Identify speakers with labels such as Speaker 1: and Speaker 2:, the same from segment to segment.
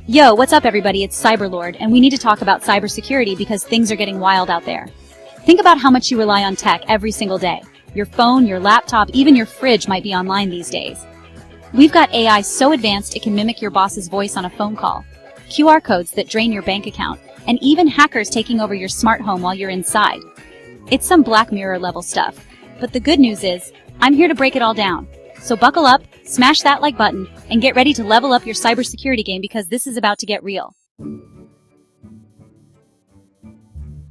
Speaker 1: Yo, what's up everybody, it's Cyberlord, and we need to talk about cybersecurity because things are getting wild out there. Think about how much you rely on tech every single day. Your phone, your laptop, even your fridge might be online these days. We've got AI so advanced it can mimic your boss's voice on a phone call, QR codes that drain your bank account, and even hackers taking over your smart home while you're inside. It's some Black Mirror level stuff, but the good news is, I'm here to break it all down. So buckle up, smash that like button, and get ready to level up your cybersecurity game because this is about to get real.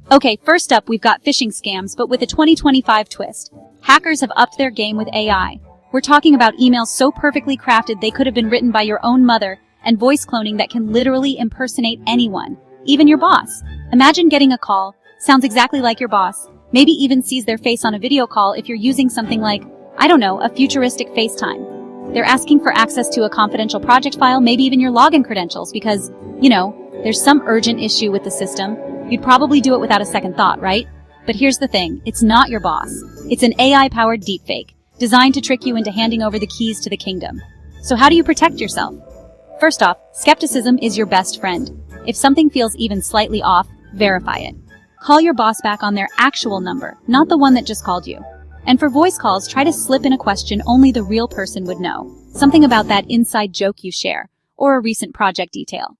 Speaker 1: Okay, first up we've got phishing scams, but with a 2025 twist. Hackers have upped their game with AI. We're talking about emails so perfectly crafted they could have been written by your own mother, and voice cloning that can literally impersonate anyone, even your boss. Imagine getting a call, sounds exactly like your boss, maybe even sees their face on a video call if you're using something like, I don't know, a futuristic FaceTime. They're asking for access to a confidential project file, maybe even your login credentials because, there's some urgent issue with the system. You'd probably do it without a second thought, right? But here's the thing, it's not your boss. It's an AI-powered deepfake, designed to trick you into handing over the keys to the kingdom. So how do you protect yourself? First off, skepticism is your best friend. If something feels even slightly off, verify it. Call your boss back on their actual number, not the one that just called you. And for voice calls, try to slip in a question only the real person would know. Something about that inside joke you share, or a recent project detail.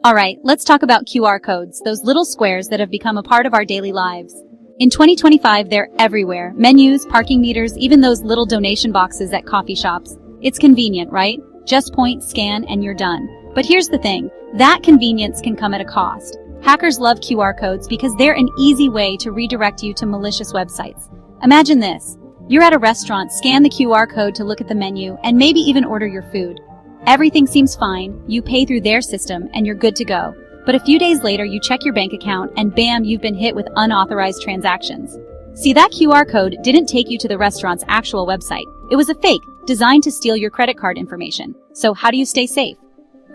Speaker 1: Alright, let's talk about QR codes, those little squares that have become a part of our daily lives. In 2025, they're everywhere. Menus, parking meters, even those little donation boxes at coffee shops. It's convenient, right? Just point, scan, and you're done. But here's the thing, that convenience can come at a cost. Hackers love QR codes because they're an easy way to redirect you to malicious websites. Imagine this. You're at a restaurant, scan the QR code to look at the menu, and maybe even order your food. Everything seems fine, you pay through their system, and you're good to go. But a few days later, you check your bank account, and bam, you've been hit with unauthorized transactions. See, that QR code didn't take you to the restaurant's actual website. It was a fake, designed to steal your credit card information. So how do you stay safe?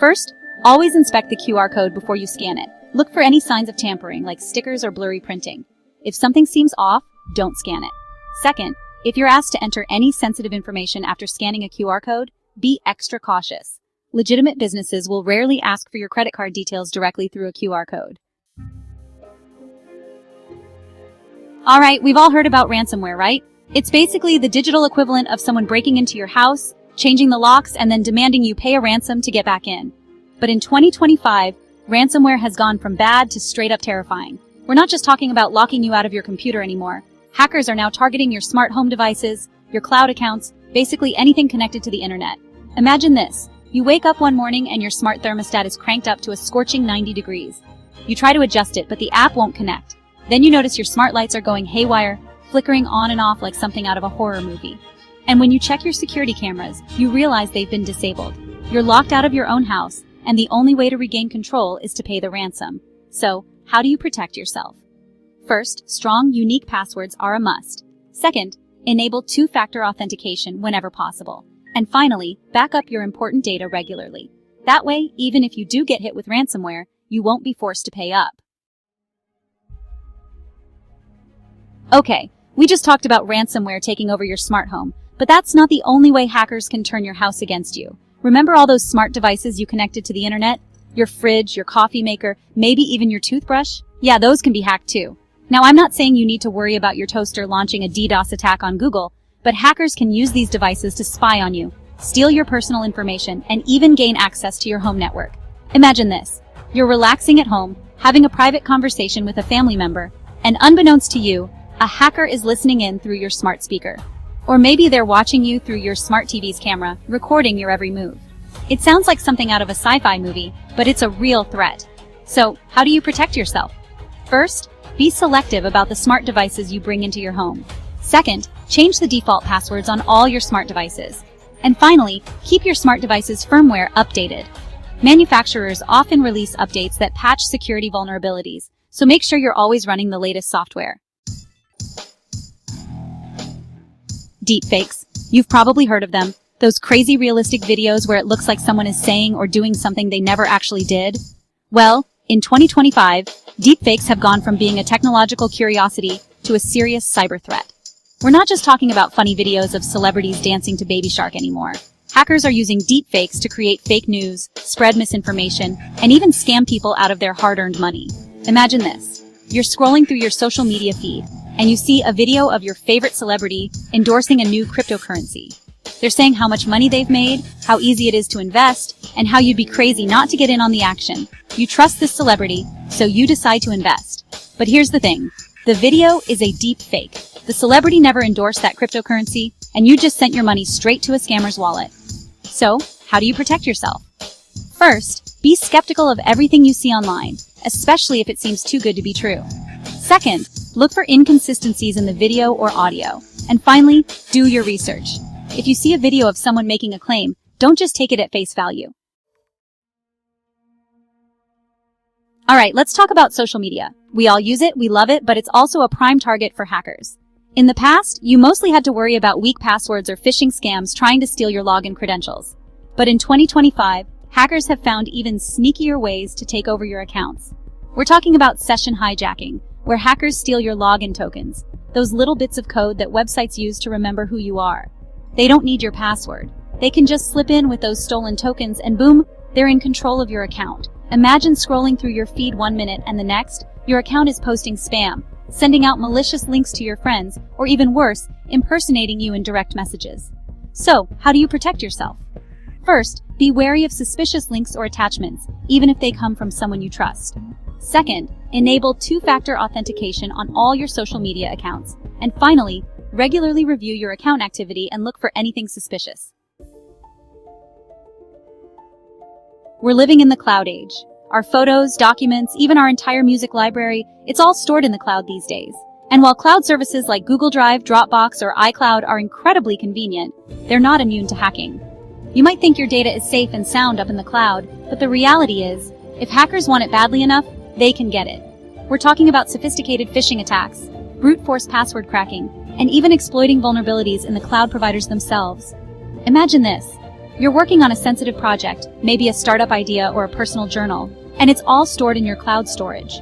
Speaker 1: First, always inspect the QR code before you scan it. Look for any signs of tampering, like stickers or blurry printing. If something seems off, don't scan it. Second, if you're asked to enter any sensitive information after scanning a QR code, be extra cautious. Legitimate businesses will rarely ask for your credit card details directly through a QR code. Alright, we've all heard about ransomware, right? It's basically the digital equivalent of someone breaking into your house, changing the locks, and then demanding you pay a ransom to get back in. But in 2025, ransomware has gone from bad to straight up terrifying. We're not just talking about locking you out of your computer anymore. Hackers are now targeting your smart home devices, your cloud accounts, basically anything connected to the internet. Imagine this. You wake up one morning and your smart thermostat is cranked up to a scorching 90 degrees. You try to adjust it, but the app won't connect. Then you notice your smart lights are going haywire, flickering on and off like something out of a horror movie. And when you check your security cameras, you realize they've been disabled. You're locked out of your own house, and the only way to regain control is to pay the ransom. So, how do you protect yourself? First, strong, unique passwords are a must. Second, enable two-factor authentication whenever possible. And finally, back up your important data regularly. That way, even if you do get hit with ransomware, you won't be forced to pay up. Okay, we just talked about ransomware taking over your smart home, but that's not the only way hackers can turn your house against you. Remember all those smart devices you connected to the internet? Your fridge, your coffee maker, maybe even your toothbrush? Yeah, those can be hacked too. Now, I'm not saying you need to worry about your toaster launching a DDoS attack on Google, but hackers can use these devices to spy on you, steal your personal information, and even gain access to your home network. Imagine this. You're relaxing at home, having a private conversation with a family member, and unbeknownst to you, a hacker is listening in through your smart speaker. Or maybe they're watching you through your smart TV's camera, recording your every move. It sounds like something out of a sci-fi movie, but it's a real threat. So, how do you protect yourself? First, be selective about the smart devices you bring into your home. Second, change the default passwords on all your smart devices. And finally, keep your smart devices' firmware updated. Manufacturers often release updates that patch security vulnerabilities, so make sure you're always running the latest software. Deepfakes. You've probably heard of them. Those crazy realistic videos where it looks like someone is saying or doing something they never actually did. Well, in 2025, deepfakes have gone from being a technological curiosity to a serious cyber threat. We're not just talking about funny videos of celebrities dancing to Baby Shark anymore. Hackers are using deepfakes to create fake news, spread misinformation, and even scam people out of their hard-earned money. Imagine this. You're scrolling through your social media feed, and you see a video of your favorite celebrity endorsing a new cryptocurrency. They're saying how much money they've made, how easy it is to invest, and how you'd be crazy not to get in on the action. You trust this celebrity, so you decide to invest. But here's the thing. The video is a deep fake. The celebrity never endorsed that cryptocurrency, and you just sent your money straight to a scammer's wallet. So, how do you protect yourself? First, be skeptical of everything you see online, especially if it seems too good to be true. Second, look for inconsistencies in the video or audio. And finally, do your research. If you see a video of someone making a claim, don't just take it at face value. Alright, let's talk about social media. We all use it, we love it, but it's also a prime target for hackers. In the past, you mostly had to worry about weak passwords or phishing scams trying to steal your login credentials. But in 2025, hackers have found even sneakier ways to take over your accounts. We're talking about session hijacking, where hackers steal your login tokens, those little bits of code that websites use to remember who you are. They don't need your password. They can just slip in with those stolen tokens and boom, they're in control of your account. Imagine scrolling through your feed 1 minute and the next, your account is posting spam, sending out malicious links to your friends, or even worse, impersonating you in direct messages. So, how do you protect yourself? First, be wary of suspicious links or attachments, even if they come from someone you trust. Second, enable two-factor authentication on all your social media accounts. And finally, regularly review your account activity and look for anything suspicious. We're living in the cloud age. Our photos, documents, even our entire music library, it's all stored in the cloud these days. And while cloud services like Google Drive, Dropbox, or iCloud are incredibly convenient, they're not immune to hacking. You might think your data is safe and sound up in the cloud, but the reality is, if hackers want it badly enough, they can get it. We're talking about sophisticated phishing attacks, brute force password cracking, and even exploiting vulnerabilities in the cloud providers themselves. Imagine this. You're working on a sensitive project, maybe a startup idea or a personal journal, and it's all stored in your cloud storage.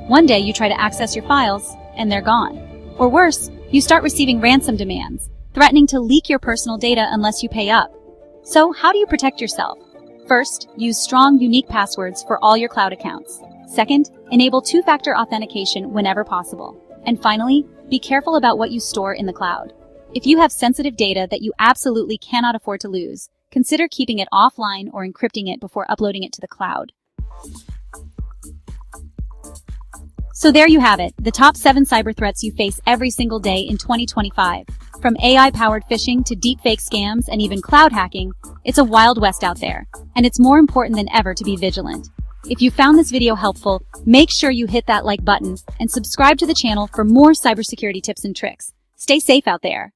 Speaker 1: One day you try to access your files, and they're gone. Or worse, you start receiving ransom demands, threatening to leak your personal data unless you pay up. So, how do you protect yourself? First, use strong, unique passwords for all your cloud accounts. Second, enable two-factor authentication whenever possible. And finally, be careful about what you store in the cloud. If you have sensitive data that you absolutely cannot afford to lose, consider keeping it offline or encrypting it before uploading it to the cloud. So there you have it, the top 7 cyber threats you face every single day in 2025. From AI-powered phishing to deepfake scams and even cloud hacking, it's a wild west out there, and it's more important than ever to be vigilant. If you found this video helpful, make sure you hit that like button and subscribe to the channel for more cybersecurity tips and tricks. Stay safe out there.